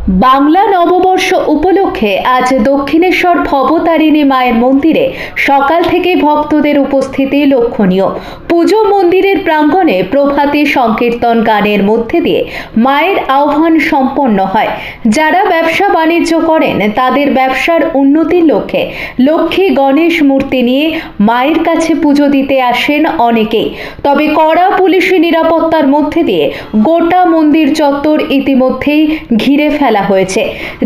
বাংলা নববর্ষ উপলক্ষে আজ দক্ষিণেশ্বর ভবতারিণী মায়ের মন্দিরে সকাল থেকে ভক্তদের উপস্থিতি লক্ষণীয়। পুজো মন্দিরের প্রাঙ্গণে প্রভাতী সংকীর্তন গানের মধ্যে দিয়ে মায়ের আহ্বান সম্পন্ন হয়। যারা ব্যবসা বাণিজ্য করেন তাদের ব্যবসার উন্নতির লক্ষ্যে লক্ষ্মী গণেশ মূর্তি নিয়ে মায়ের কাছে পুজো দিতে আসেন অনেকেই। তবে কড়া পুলিশি নিরাপত্তার মধ্যে দিয়ে গোটা মন্দির চত্বর ইতিমধ্যেই ঘিরে ফেলা হয়েছে,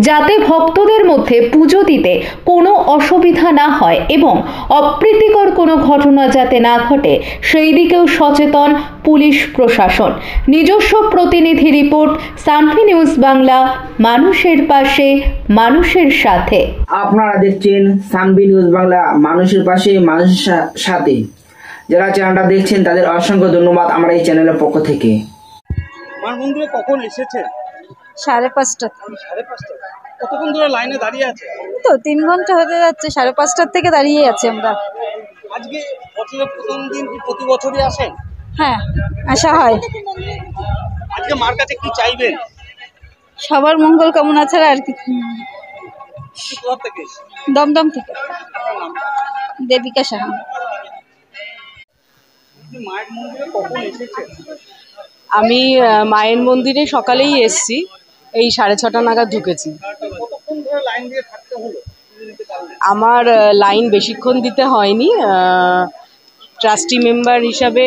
যাতে ভক্তদের মধ্যে পুজো দিতে কোনো অসুবিধা না হয় এবং অপ্রীতিকর কোনো ঘটনা যাতে না ঘটে সেই দিকেও সচেতন পুলিশ প্রশাসন। নিজস্ব প্রতিনিধি রিপোর্ট, সানভি নিউজ বাংলা, মানুষের পাশে মানুষের সাথে। আপনারা দেখছেন সানভি নিউজ বাংলা, মানুষের পাশে মানুষের সাথে। যারা চ্যানেলটা দেখছেন তাদের অসংখ্য ধন্যবাদ আমার এই চ্যানেলের পক্ষ থেকে। মার মন্দিরে কখন এসেছে? 5:30। 5:30। কতক্ষণ ধরে লাইনে দাঁড়িয়ে আছে? তো 3 ঘন্টা হতে যাচ্ছে, 5:30 থেকে দাঁড়িয়ে আছি আমরা। আজকে বছরের প্রথম দিন, কি প্রতি বছরই আসেন? হ্যাঁ, আসা হয়। আজকে মার কাছে কি চাইবেন? সবার মঙ্গল কামনা ছাড়া আর কি। কোথা থেকে? দমদম থেকে। দেবিকা সাহা। মায়ের মন্দিরে কখন এসেছে? আমি মায়ের মন্দিরে সকালেই এসছি, এই 6:30 নাগাদ ঢুকেছি। কতক্ষণ ধরে লাইন দিয়ে থাকতে হলো? আমার লাইন বেশিক্ষণ দিতে হয়নি। ট্রাস্টি মেম্বার হিসাবে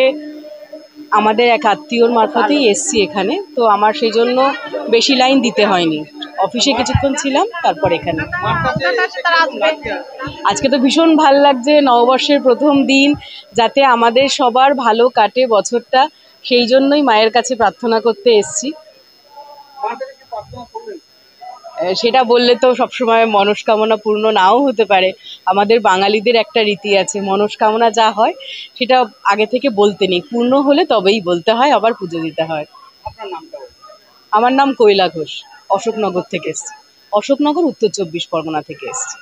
আমাদের এক আত্মীয়র মারফতেই এসছি এখানে, তো আমার সেই জন্য বেশি লাইন দিতে হয়নি। অফিসে কিছুক্ষণ ছিলাম, তারপর এখানে। আজকে তো ভীষণ ভাল লাগছে, নববর্ষের প্রথম দিন, যাতে আমাদের সবার ভালো কাটে বছরটা, সেই জন্যই মায়ের কাছে প্রার্থনা করতে এসছি। সেটা বললে তো সবসময় মনস্কামনা পূর্ণ নাও হতে পারে। আমাদের বাঙালিদের একটা রীতি আছে, মনস্কামনা যা হয় সেটা আগে থেকে বলতে নেই, পূর্ণ হলে তবেই বলতে হয়, আবার পুজো দিতে হয়। আপনার নামটা? আমার নাম কৈলা ঘোষ, অশোকনগর থেকে এসছি। অশোকনগর, উত্তর 24 পরগনা থেকে এসছি।